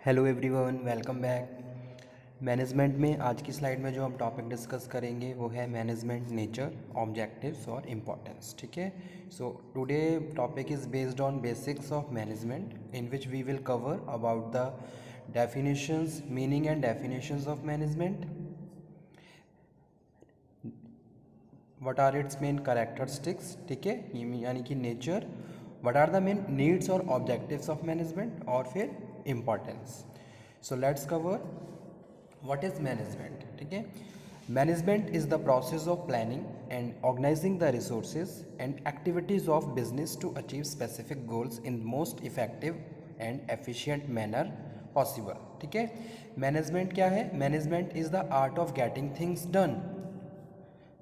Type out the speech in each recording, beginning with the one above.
Hello everyone, welcome back. Management में आज की स्लाइड में जो हम टॉपिक डिस्कस करेंगे वो है मैनेजमेंट नेचर, ऑब्जेक्टिव्स और इम्पोर्टेंस। ठीक है, so today topic is based on basics of management in which we will cover about the definitions, meaning and definitions of management, what are its main characteristics. ठीक है, यानी कि nature, what are the main needs और objectives of management, और फिर importance. So let's cover what is management. ठीक है, management is the process of planning and organising the resources and activities of business to achieve specific goals in most effective and efficient manner possible. ठीक है, management क्या है? Management is the art of getting things done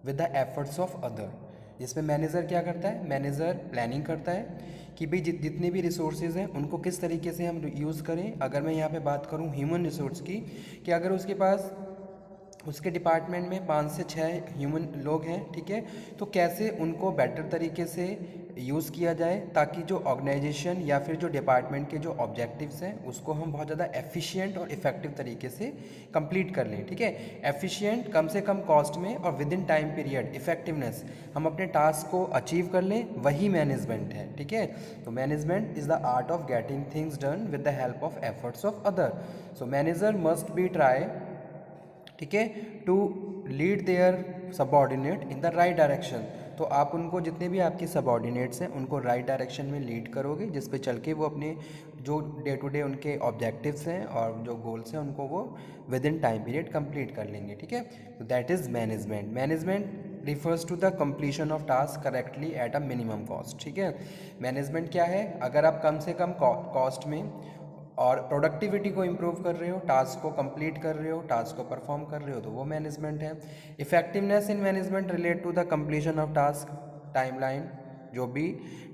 with the efforts of other. जिसमें manager क्या करता है? Manager planning करता है कि भाई जितने भी रिसोर्सेज हैं उनको किस तरीके से हम यूज़ करें। अगर मैं यहाँ पे बात करूँ ह्यूमन रिसोर्स की, कि अगर उसके पास उसके डिपार्टमेंट में 5 से 6 ह्यूमन लोग हैं, ठीक है, तो कैसे उनको बेटर तरीके से यूज़ किया जाए ताकि जो ऑर्गेनाइजेशन या फिर जो डिपार्टमेंट के जो ऑब्जेक्टिव्स हैं उसको हम बहुत ज़्यादा एफिशिएंट और इफेक्टिव तरीके से कंप्लीट कर लें। ठीक है, एफिशिएंट कम से कम कॉस्ट में और with in time period, effectiveness हम अपने टास्क को अचीव कर लें, वही मैनेजमेंट है। ठीक है, तो management is the art of getting things done with the help of efforts of other. So manager must be try, ठीक है, to lead their subordinate in the right direction. तो आप उनको, जितने भी आपके सबऑर्डिनेट्स हैं उनको राइट डायरेक्शन में लीड करोगे, जिस पे चल के वो अपने जो डे टू डे उनके ऑब्जेक्टिव्स हैं और जो गोल्स हैं उनको वो within time period complete कर लेंगे। ठीक है, तो that is management. Management refers to the completion of task correctly at a minimum cost. ठीक है, मैनेजमेंट क्या है? अगर आप कम से कम कॉस्ट में और प्रोडक्टिविटी को इम्प्रूव कर रहे हो, टास्क को कंप्लीट कर रहे हो, टास्क को परफॉर्म कर रहे हो, तो वो मैनेजमेंट है। Effectiveness in management relate to the completion of task, timeline, जो भी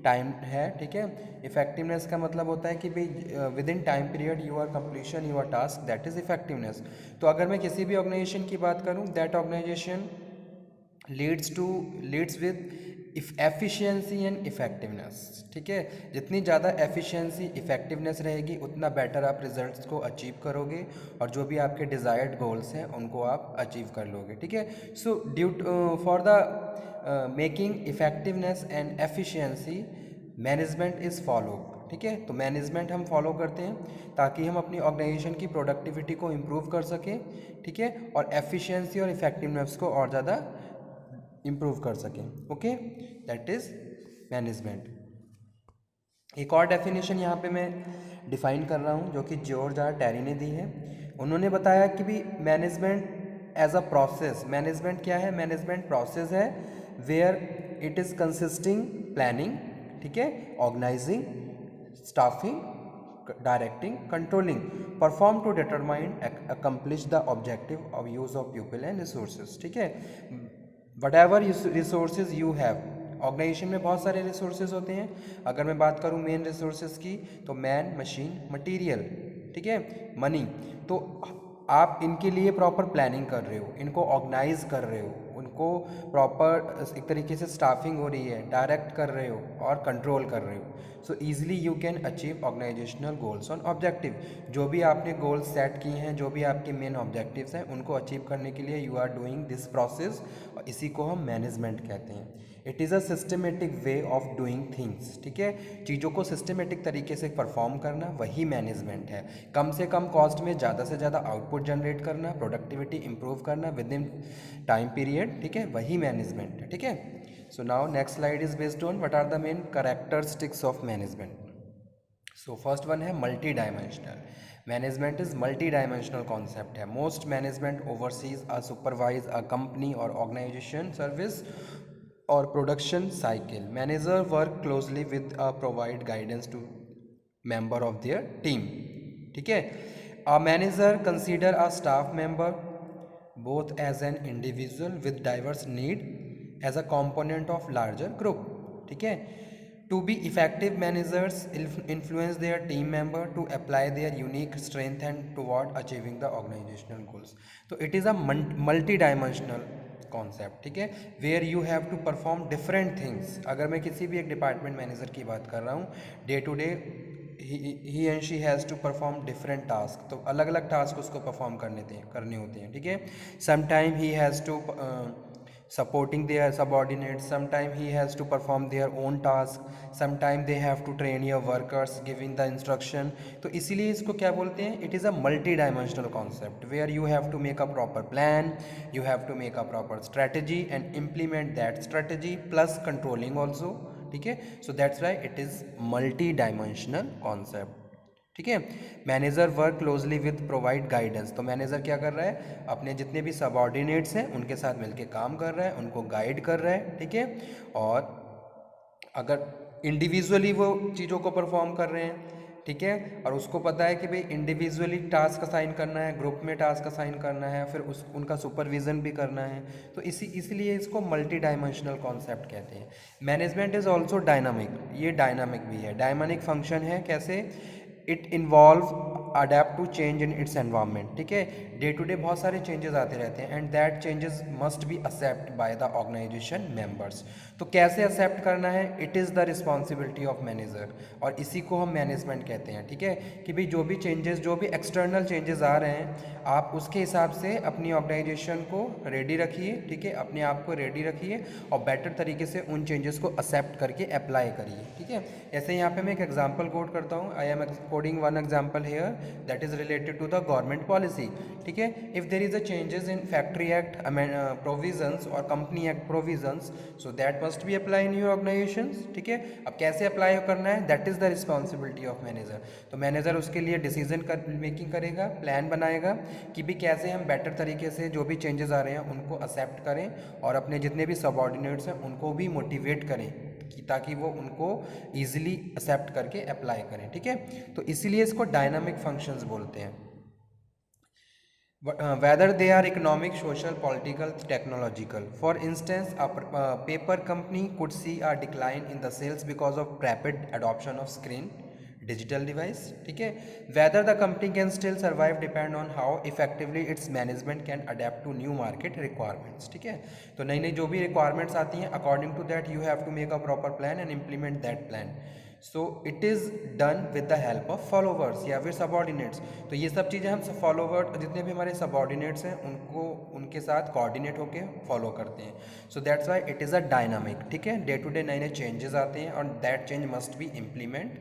टाइम है। ठीक है, इफेक्टिवनेस का मतलब होता है कि भाई within time period you are completion your task, that is effectiveness. तो अगर मैं किसी भी ऑर्गेनाइजेशन की बात करूँ, that organisation leads with efficiency and effectiveness. ठीक है, जितनी ज़्यादा एफिशिएंसी इफेक्टिवनेस रहेगी उतना बेटर आप रिजल्ट्स को अचीव करोगे और जो भी आपके डिज़ायर्ड गोल्स हैं उनको आप अचीव कर लोगे। ठीक है, so due for the making effectiveness and efficiency management is follow. ठीक है, तो मैनेजमेंट हम फॉलो करते हैं ताकि हम अपनी ऑर्गेनाइजेशन की प्रोडक्टिविटी को इम्प्रूव कर सकें। ठीक है, और एफिशिएंसी और इफेक्टिवनेस को और ज़्यादा इम्प्रूव कर सकें। Okay, that is management. एक और डेफिनेशन यहाँ पे मैं डिफाइन कर रहा हूँ जो कि जॉर्ज आर टेरी ने दी है। उन्होंने बताया कि भी management as a process. Management क्या है? मैनेजमेंट प्रोसेस है where it is consisting planning, ठीक है, organising, staffing, directing, controlling, perform to determine accomplish the objective of use of people and resources. ठीक है, whatever resources you have, organisation में बहुत सारे रिसोर्सेज होते हैं। अगर मैं बात करूँ मेन रिसोर्सेज की, तो मैन, मशीन, मटेरियल, ठीक है, मनी। तो आप इनके लिए प्रॉपर प्लानिंग कर रहे हो, इनको ऑर्गेनाइज कर रहे हो, उनको प्रॉपर एक तरीके से स्टाफिंग हो रही है, डायरेक्ट कर रहे हो और कंट्रोल कर रहे हो। So easily you can achieve organisational goals on objective. जो भी आपने गोल्स सेट किए हैं, जो भी आपके मेन ऑब्जेक्टिव्स हैं, उनको अचीव करने के लिए you are doing this process, और इसी को हम मैनेजमेंट कहते हैं। It is a systematic way of doing things. ठीक है, चीज़ों को सिस्टमेटिक तरीके से परफॉर्म करना, वही मैनेजमेंट है। कम से कम कॉस्ट में ज़्यादा से ज़्यादा आउटपुट जनरेट करना, प्रोडक्टिविटी इंप्रूव करना विद इन टाइम पीरियड, ठीक है, वही मैनेजमेंट है। ठीक है, so now next slide is based on what are the main characteristics of management. So first one है multi dimensional. Management is multi dimensional concept है। Most management overseas a supervise a company और organization service और production cycle. Manager work closely with provide guidance to member of their team। ठीक है, a manager consider a staff member both as an individual with diverse need as a component of larger group। ठीक है, to be effective managers influence their team member to apply their unique strength and toward achieving the organizational goals। तो it is a multi dimensional concept. ठीक है, where you have to perform different things. अगर मैं किसी भी एक department manager की बात कर रहा हूँ, day to day he and she has to perform different task, तो अलग अलग टास्क उसको परफॉर्म करने होते हैं, ठीक है। Sometime he has to supporting their subordinates, sometime he has to perform their own task, sometime they have to train your workers giving the instruction। तो इसीलिए इसको क्या बोलते हैं, it is a multi dimensional concept where you have to make a proper plan, you have to make a proper strategy and implement that strategy plus controlling also, ठीक है। So that's why it is multi dimensional concept, ठीक है। Manager work closely with provide guidance, तो manager क्या कर रहा है, अपने जितने भी सबऑर्डिनेट्स हैं उनके साथ मिलके काम कर रहा है, उनको गाइड कर रहा है, ठीक है। और अगर इंडिविजुअली वो चीज़ों को परफॉर्म कर रहे हैं, ठीक है, और उसको पता है कि भाई इंडिविजुअली टास्क असाइन करना है, ग्रुप में टास्क असाइन करना है, फिर उनका सुपरविजन भी करना है, तो इसलिए इसको मल्टी डायमेंशनल कॉन्सेप्ट कहते हैं। मैनेजमेंट इज़ ऑल्सो डायनामिक, ये डायनामिक भी है, डायनामिक फंक्शन है, कैसे, it involve adapt to change in its environment, ठीक है। डे टू डे बहुत सारे चेंजेस आते रहते हैं and that changes must be accept by the organisation members. तो कैसे एक्सेप्ट करना है, it is the responsibility of manager, और इसी को हम मैनेजमेंट कहते हैं, ठीक है। कि भाई जो भी चेंजेस, जो भी एक्सटर्नल चेंजेस आ रहे हैं, आप उसके हिसाब से अपनी ऑर्गेनाइजेशन को रेडी रखिए, ठीक है, अपने आप को रेडी रखिए और बेटर तरीके से उन चेंजेस को एक्सेप्ट करके अप्लाई करिए, ठीक है। ऐसे यहाँ पे मैं एक एग्जांपल कोट करता हूँ, I am quoting one example here that is related to the government policy, ठीक है। If there is a changes in factory act provisions और company act provisions, so that must be apply in your organizations, ठीक है। अब कैसे apply करना है, that is the responsibility of manager. तो मैनेजर उसके लिए डिसीजन मेकिंग करेगा, प्लान बनाएगा कि भी कैसे हम बेटर तरीके से जो भी चेंजेस आ रहे हैं उनको एक्सेप्ट करें और अपने जितने भी सबऑर्डिनेट्स हैं उनको भी मोटिवेट करें कि ताकि वो उनको ईजिली एक्सेप्ट करके अप्लाई करें, ठीक है। तो इसीलिए इसको डायनामिक फंक्शंस बोलते हैं। whether they are economic, social, political, technological. For instance, a paper company could see a decline in the sales because of rapid adoption of screen digital device, ठीक है। whether the company can still survive depend on how effectively its management can adapt to new market requirements, ठीक है। तो नई नई जो भी requirements आती हैं, according to that you have to make a proper plan and implement that plan. So it is done with the help of followers या फिर सबॉर्डिनेट्स। तो ये सब चीज़ें हम फॉलोवर, जितने भी हमारे सबॉर्डिनेट्स हैं उनको उनके साथ कोऑर्डिनेट होकर फॉलो करते हैं। सो that's why it is a dynamic, ठीक है। डे टू डे नए नए चेंजेस आते हैं और that change must be implement.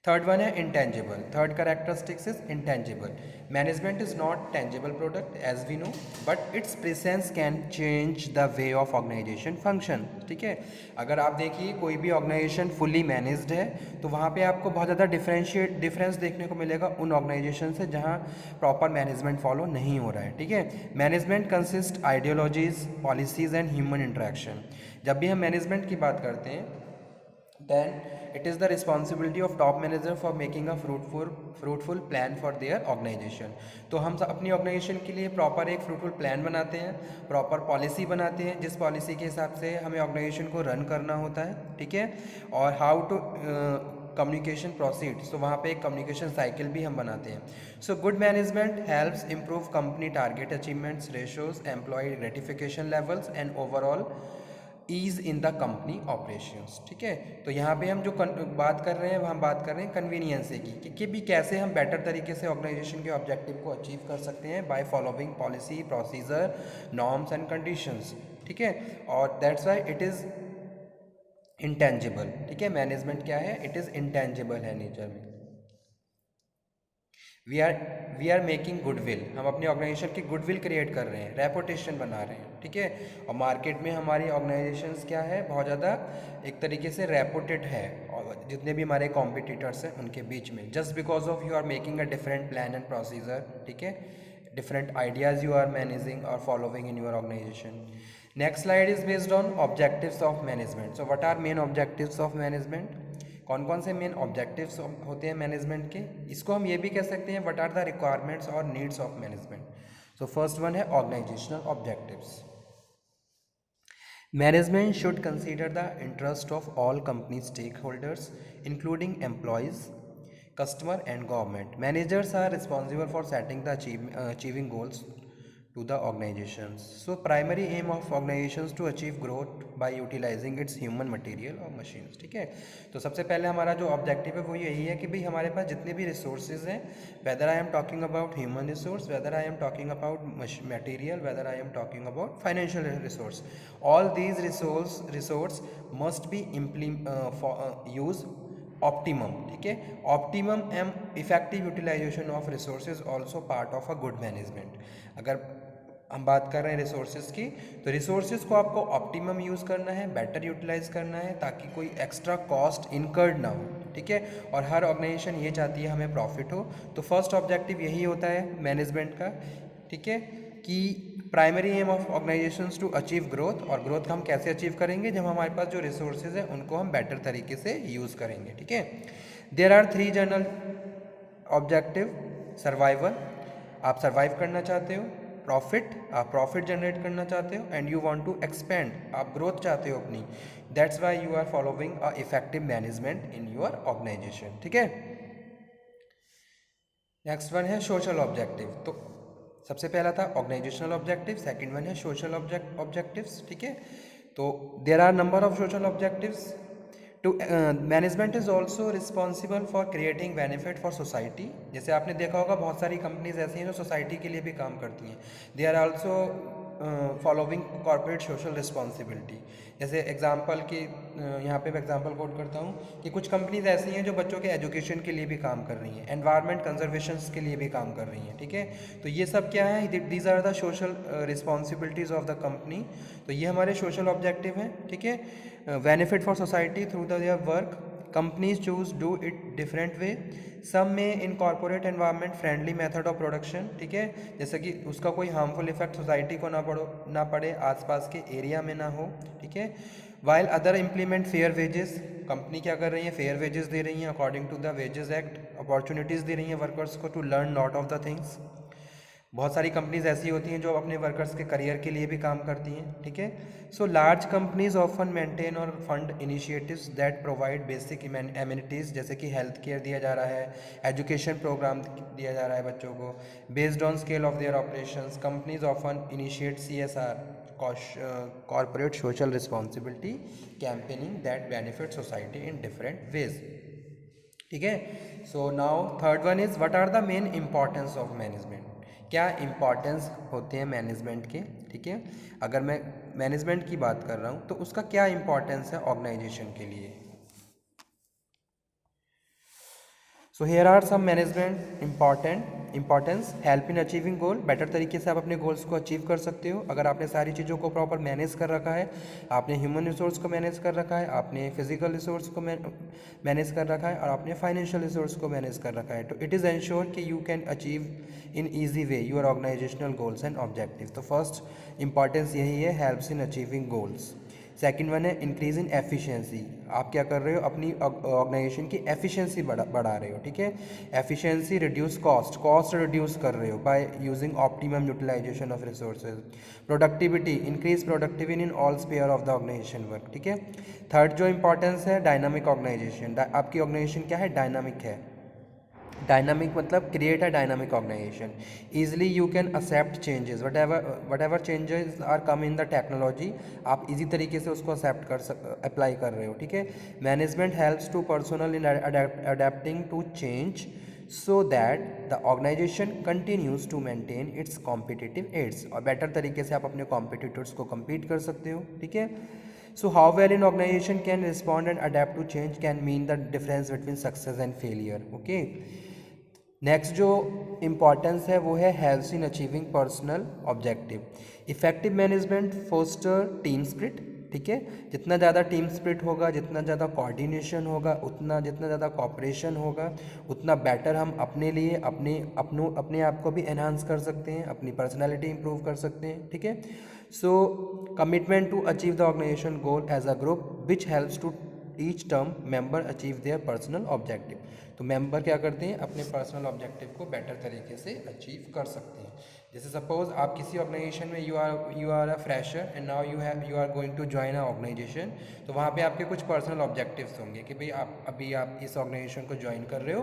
Third one है intangible, third characteristics is intangible. Management is not tangible product as we know, but its presence can change the way of organization function, ठीक है। अगर आप देखिए कोई भी ऑर्गेनाइजेशन फुली मैनेज्ड है तो वहाँ पे आपको बहुत ज़्यादा डिफरेंस देखने को मिलेगा उन ऑर्गेनाइजेशन से जहाँ प्रॉपर मैनेजमेंट फॉलो नहीं हो रहा है, ठीक है। Management consist ideologies, policies and human interaction. जब भी हम मैनेजमेंट की बात करते हैं then it is the responsibility of top manager for making a fruitful plan for their organization। तो हम अपनी ऑर्गेनाइजेशन के लिए प्रॉपर एक फ्रूटफुल प्लान बनाते हैं, प्रॉपर पॉलिसी बनाते हैं, जिस पॉलिसी के हिसाब से हमें ऑर्गेनाइजेशन को रन करना होता है, ठीक है। और हाउ टू कम्युनिकेशन प्रोसीड्स, तो वहाँ पे एक कम्युनिकेशन साइकिल भी हम बनाते हैं। So good management helps improve company target achievements, ratios, employ gratification levels and overall ease in the company operations, ठीक है। तो यहाँ पे हम जो बात कर रहे हैं हम बात कर रहे हैं कन्वीनियंस की कि भी कैसे हम बेटर तरीके से ऑर्गेनाइजेशन के ऑब्जेक्टिव को अचीव कर सकते हैं by following policy, procedure, norms and conditions, ठीक है। और that's why it is intangible, ठीक है। मैनेजमेंट क्या है, इट इज़ इंटेंजिबल है नेचर में। वी आर मेकिंग गुडविल, हम अपनी ऑर्गेनाइजेशन की गुडविल क्रिएट कर रहे हैं, रेपुटेशन बना रहे हैं, ठीक है। और मार्केट में हमारी ऑर्गेनाइजेशंस क्या है, बहुत ज़्यादा एक तरीके से रेपुटेड है और जितने भी हमारे कॉम्पिटिटर्स हैं उनके बीच में, just because of you are making a different plan and procedure, ठीक है। Different ideas you are managing और following in your organization. Next slide is based on objectives of management. So what are main objectives of management, कौन कौन से main objectives होते हैं management के, इसको हम ये भी कह सकते हैं व्हाट आर द रिक्वायरमेंट्स और needs of management. So first one है organizational objectives. Management should consider the interest of all company stakeholders including employees, customer and government. Managers are responsible for setting the achieving goals to the organizations. So primary aim of organizations to achieve growth by utilizing its human material or machines. ठीक है, तो सबसे पहले हमारा जो objective है वो यही है कि भाई हमारे पास जितने भी रिसोर्सेज हैं, whether I am talking about human resource, whether I am talking about material, whether I am talking about financial resource, all these resource must be use optimum. ठीक है, optimum and effective utilisation of resources also part of a good management. अगर हम बात कर रहे हैं resources की, तो रिसोर्सेज को आपको ऑप्टिमम यूज़ करना है, बेटर यूटिलाइज करना है, ताकि कोई एक्स्ट्रा कॉस्ट इनकर्ड ना हो. ठीक है, और हर ऑर्गेनाइजेशन ये चाहती है हमें प्रॉफिट हो. तो फर्स्ट ऑब्जेक्टिव यही होता है मैनेजमेंट का. ठीक है, कि primary aim of organisations to achieve growth. और ग्रोथ हम कैसे अचीव करेंगे, जब हमारे पास जो रिसोर्सेज हैं उनको हम बेटर तरीके से यूज़ करेंगे. ठीक है, there are 3 general objective. Survival, आप सर्वाइव करना चाहते हो. प्रॉफिट, आप प्रॉफिट जनरेट करना चाहते हो. And you want to expand, आप ग्रोथ चाहते हो अपनी. That's why you are following a effective management in your organisation. ठीक है, नेक्स्ट वन है सोशल ऑब्जेक्टिव. तो सबसे पहला था ऑर्गेनाइजेशनल ऑब्जेक्टिव, सेकंड वन है सोशल ऑब्जेक्टिव्स. ठीक है, तो there are number of social objectives. To management is also responsible for creating benefit for society. जैसे आपने देखा होगा बहुत सारी कंपनीज ऐसी हैं जो सोसाइटी के लिए भी काम करती हैं. They are also following corporate social responsibility. जैसे एग्जांपल की यहाँ पे मैं एग्जांपल कोट करता हूँ कि कुछ कंपनीज ऐसी हैं जो बच्चों के एजुकेशन के लिए भी काम कर रही हैं, एनवायरनमेंट कंजर्वेशन के लिए भी काम कर रही हैं. ठीक है, तो ये सब क्या है, these are the social responsibilities of the company. तो ये हमारे सोशल ऑब्जेक्टिव हैं. ठीक है, benefit for society through their work. Companies choose do it different way. सब में incorporate environment friendly method of production. ठीक है, जैसे कि उसका कोई हार्मफुल इफेक्ट सोसाइटी को ना पड़े, आसपास के एरिया में ना हो. ठीक है, while other implement fair wages. Company क्या कर रही है, फेयर वेजेस दे रही हैं according to the wages act. Opportunities दे रही हैं वर्कर्स को to learn lot of the things. बहुत सारी कंपनीज ऐसी होती हैं जो अपने वर्कर्स के करियर के लिए भी काम करती हैं. ठीक है, so large companies often maintain और fund initiatives that provide basic amenities, जैसे कि हेल्थ केयर दिया जा रहा है, एजुकेशन प्रोग्राम दिया जा रहा है बच्चों को. Based on scale of their operations, companies often initiate CSR, corporate social responsibility campaigning that benefit society in different ways. ठीक है, so now third one is what are the main importance of management. क्या importance होते हैं management के. ठीक है, अगर मैं मैनेजमेंट की बात कर रहा हूँ तो उसका क्या इंपॉर्टेंस है ऑर्गेनाइजेशन के लिए. So here are some management importance. Help in achieving goal. Better तरीके से आप अपने गोल्स को अचीव कर सकते हो अगर आपने सारी चीज़ों को प्रॉपर मैनेज कर रखा है. आपने ह्यूमन रिसोर्स को मैनेज कर रखा है, आपने फिजिकल रिसोर्स को मैनेज कर रखा है, और आपने फाइनेंशियल रिसोर्स को मैनेज कर रखा है. तो इट इज़ एंश्योर कि you can achieve in easy way your organisational goals and objective. तो फर्स्ट इंपॉर्टेंस यही है, helps in achieving goals. Second one है इंक्रीज इन एफिशिएंसी. आप क्या कर रहे हो, अपनी ऑर्गेनाइजेशन की एफिशिएंसी बढ़ा रहे हो. ठीक है, एफिशिएंसी रिड्यूस कॉस्ट रिड्यूस कर रहे हो by using optimum utilisation of resources. Productivity, increase productivity in all sphere of the organisation work. ठीक है, थर्ड जो इंपॉर्टेंस है डायनामिक ऑर्गेनाइजेशन. आपकी ऑर्गेनाइजेशन क्या है, डायनामिक है. डायनामिक मतलब create a dynamic organisation. Easily you can accept changes, whatever changes are come in the technology. आप इजी तरीके से उसको एक्सेप्ट अप्लाई कर रहे हो. ठीक है, management helps to personal in adapting to change so that the organisation continues to maintain its competitive edge. और बेटर तरीके से आप अपने कॉम्पिटिटर्स को कम्पीट कर सकते हो. ठीक है, so how well in organisation can respond and adapt to change can mean the difference between success and failure. Okay, next जो इम्पॉर्टेंस है वो है helps in achieving personal objective. Effective management foster team spirit. ठीक है, जितना ज़्यादा team spirit होगा, जितना ज़्यादा कोऑर्डिनेशन होगा, जितना ज़्यादा कॉपरेशन होगा, उतना बेटर हम अपने लिए अपने आप को भी एनहांस कर सकते हैं, अपनी पर्सनैलिटी इंप्रूव कर सकते हैं. ठीक है, so commitment to achieve the organization goal as a group which helps to each term member achieve their personal objective. तो मेंबर क्या करते हैं, अपने पर्सनल ऑब्जेक्टिव को बेटर तरीके से अचीव कर सकते हैं. जैसे सपोज आप किसी ऑर्गेनाइजेशन में you are a fresher and now you are going to join a organisation, तो वहाँ पे आपके कुछ पर्सनल ऑब्जेक्टिव्स होंगे कि भाई आप इस ऑर्गेनाइजेशन को ज्वाइन कर रहे हो,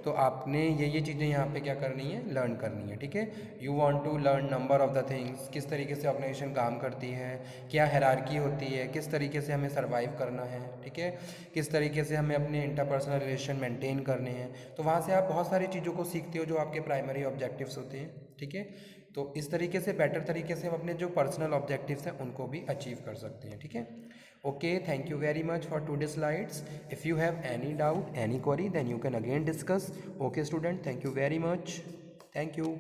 तो आपने ये चीज़ें यहाँ पे क्या करनी है, लर्न करनी है, ठीक है। You want to learn number of the things, किस तरीके से ऑर्गेनाइजेशन काम करती है, क्या हायरार्की होती है, किस तरीके से हमें सर्वाइव करना है, ठीक है, किस तरीके से हमें अपने इंटरपर्सनल रिलेशन मेंटेन करने हैं। तो वहाँ से आप बहुत सारी चीज़ों को सीखते हो जो आपके प्राइमरी ऑब्जेक्टिव्स होते हैं, ठीक है। तो इस तरीके से बेटर तरीके से हम अपने जो पर्सनल ऑब्जेक्टिव्स हैं उनको भी अचीव कर सकते हैं, ठीक है। Okay, thank you very much for today slides. If you have any doubt, any query, then you can again discuss. Okay student, thank you very much, thank you.